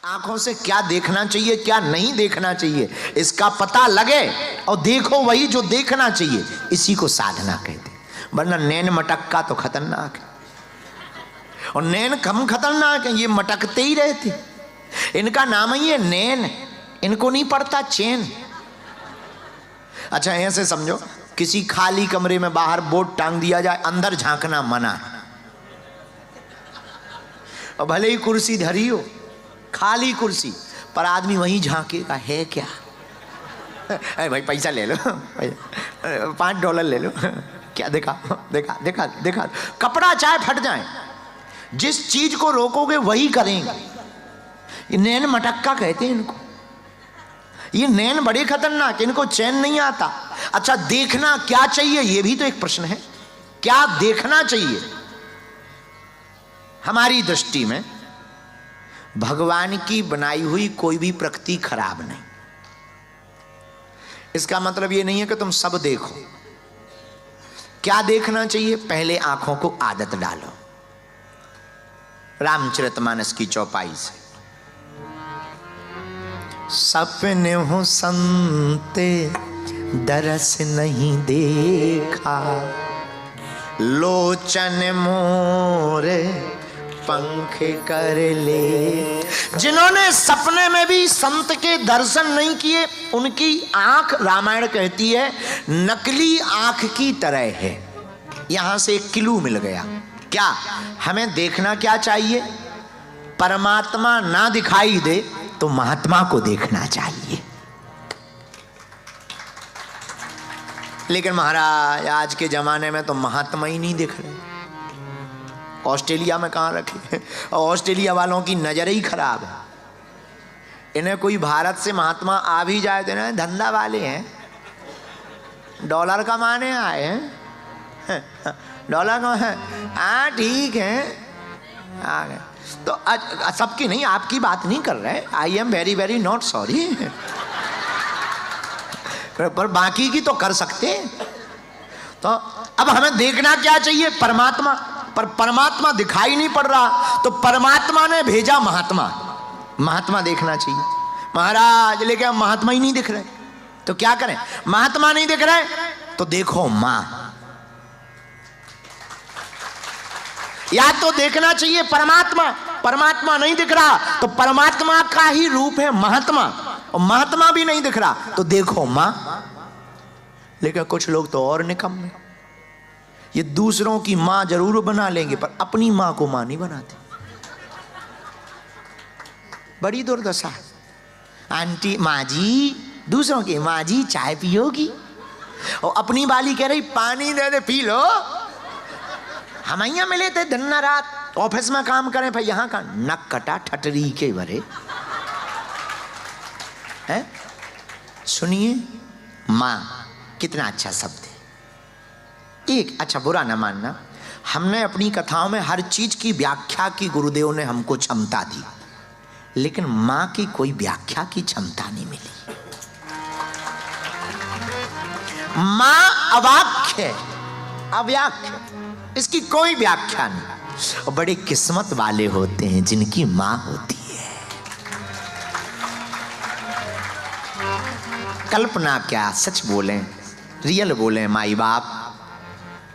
आंखों से क्या देखना चाहिए क्या नहीं देखना चाहिए इसका पता लगे और देखो वही जो देखना चाहिए, इसी को साधना कहते। वरना नैन मटक्का तो खतरनाक है, और नैन कम खतरनाक है, ये मटकते ही रहते। इनका नाम ही है नैन, इनको नहीं पड़ता चैन। अच्छा ऐसे समझो, किसी खाली कमरे में बाहर बोर्ड टांग दिया जाए, अंदर झांकना मना, और भले ही कुर्सी धरी हो, खाली कुर्सी पर आदमी वहीं झांकेगा, है क्या? अरे भाई पैसा ले लो, $5 ले लो, क्या देखा देखा देखा देखा। कपड़ा चाहे फट जाए, जिस चीज को रोकोगे वही करेंगे। ये नैन मटक्का कहते हैं इनको। ये नैन बड़े खतरनाक, इनको चैन नहीं आता। अच्छा देखना क्या चाहिए, ये भी तो एक प्रश्न है। क्या देखना चाहिए? हमारी दृष्टि में भगवान की बनाई हुई कोई भी प्रकृति खराब नहीं। इसका मतलब ये नहीं है कि तुम सब देखो। क्या देखना चाहिए? पहले आंखों को आदत डालो। रामचरितमानस की चौपाई से, सपने हो संते दरस नहीं देखा, लोचन मोरे पंख कर ले। जिन्होंने सपने में भी संत के दर्शन नहीं किए, उनकी आंख, रामायण कहती है, नकली आंख की तरह है। यहां से एक क्लू मिल गया। क्या हमें देखना क्या चाहिए? परमात्मा ना दिखाई दे तो महात्मा को देखना चाहिए। लेकिन महाराज आज के जमाने में तो महात्मा ही नहीं दिख रहे। ऑस्ट्रेलिया में कहाँ रखे, और ऑस्ट्रेलिया वालों की नजर ही खराब है। इन्हें कोई भारत से महात्मा आ भी जाए तो ना, धंधा वाले हैं, डॉलर कमाने आए हैं, डॉलर का है, हाँ ठीक है आ गए। तो सबकी नहीं, आपकी बात नहीं कर रहे, I am very very not sorry, पर बाकी की तो कर सकते। तो अब हमें देखना क्या चाहिए? परमात्मा। पर परमात्मा दिखाई नहीं पड़ रहा, तो परमात्मा ने भेजा महात्मा। महात्मा देखना चाहिए महाराज, लेकिन हम महात्मा ही नहीं दिख रहे, तो क्या करें? महात्मा नहीं दिख रहे तो देखो मां। या तो देखना चाहिए परमात्मा, परमात्मा नहीं दिख रहा तो परमात्मा का ही रूप है महात्मा, और महात्मा भी नहीं दिख रहा तो देखो मां। लेकिन कुछ लोग तो और निकम्मे, ये दूसरों की मां जरूर बना लेंगे पर अपनी मां को मां नहीं बनाते। बड़ी दुर्दशा है। आंटी, माँ जी, दूसरों की माँ जी चाय पियोगी, और अपनी वाली कह रही पानी दे दे पी लो। हम यहाँ मिले थे दिन रात, ऑफिस में काम करें, भाई यहाँ का नक कटा ठटरी के भरे हैं। सुनिए, मां कितना अच्छा शब्द है। एक अच्छा, बुरा न मानना, हमने अपनी कथाओं में हर चीज की व्याख्या की गुरुदेव ने हमको क्षमता दी, लेकिन मां की कोई व्याख्या की क्षमता नहीं मिली। मां अवाक्य, अव्याख्य, इसकी कोई व्याख्या नहीं। और बड़े किस्मत वाले होते हैं जिनकी मां होती है। कल्पना क्या, सच बोलें, रियल बोलें, माई बाप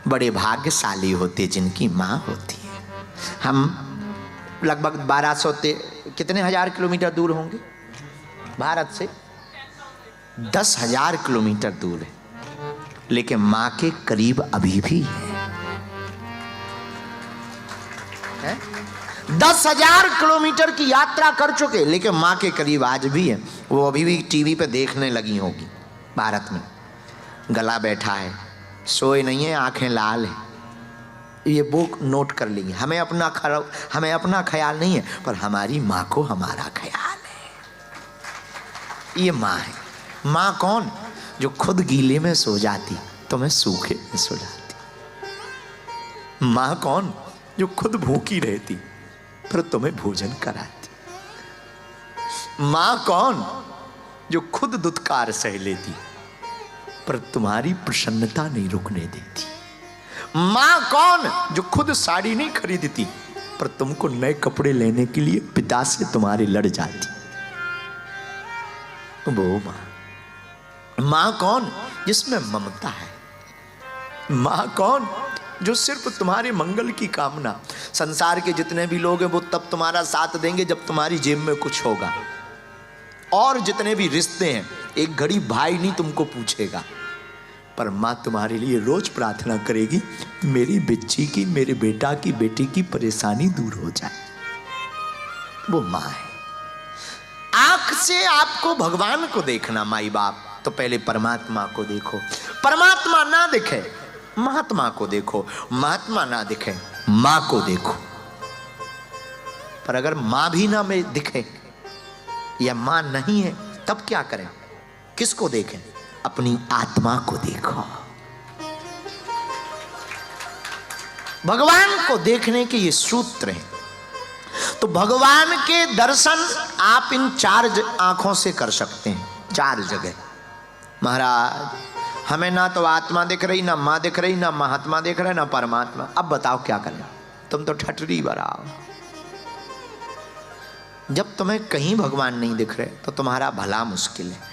बड़े भाग्यशाली होते जिनकी मां होती है। हम लगभग 1200 कितने हजार किलोमीटर दूर होंगे भारत से? 10,000 किलोमीटर दूर है, लेकिन मां के करीब अभी भी है। 10,000 किलोमीटर की यात्रा कर चुके, लेकिन मां के करीब आज भी है। वो अभी भी टीवी पे देखने लगी होगी। भारत में गला बैठा है, सोए नहीं है, आंखें लाल है। ये बुक नोट कर लेंगे। हमें अपना ख्याल नहीं है, पर हमारी माँ को हमारा ख्याल है। ये माँ है। माँ कौन? जो खुद गीले में सो जाती तो मैं सूखे में सो जाती। माँ कौन? जो खुद भूखी रहती पर तुम्हें भोजन कराती। माँ कौन? जो खुद दुत्कार सह लेती पर तुम्हारी प्रसन्नता नहीं रुकने देती। मां कौन? जो खुद साड़ी नहीं खरीदती पर तुमको नए कपड़े लेने के लिए पिता से तुम्हारे लड़ जाती। वो माँ, माँ कौन? जिसमें ममता है। माँ कौन? जो सिर्फ तुम्हारे मंगल की कामना। संसार के जितने भी लोग हैं वो तब तुम्हारा साथ देंगे जब तुम्हारी जेब में कुछ होगा। और जितने भी रिश्ते हैं, एक घड़ी भाई नहीं तुमको पूछेगा, पर माँ तुम्हारे लिए रोज प्रार्थना करेगी, मेरी बच्ची की, मेरे बेटा की, बेटी की परेशानी दूर हो जाए। वो माँ है। आंख से आपको भगवान को देखना माई बाप, तो पहले परमात्मा को देखो। परमात्मा ना दिखे, महात्मा को देखो। महात्मा ना दिखे, माँ को देखो। पर अगर माँ भी ना में दिखे या माँ नहीं है, तब क्या करें? किसको देखें? अपनी आत्मा को देखो। भगवान को देखने के ये सूत्र हैं। तो भगवान के दर्शन आप इन 4 आंखों से कर सकते हैं, 4 जगह। महाराज हमें ना तो आत्मा दिख रही, ना माँ दिख रही, ना महात्मा दिख रहा है, ना परमात्मा। अब बताओ क्या करें? तुम तो ठटरी बराओ। जब तुम्हें कहीं भगवान नहीं दिख रहे तो तुम्हारा भला मुश्किल है।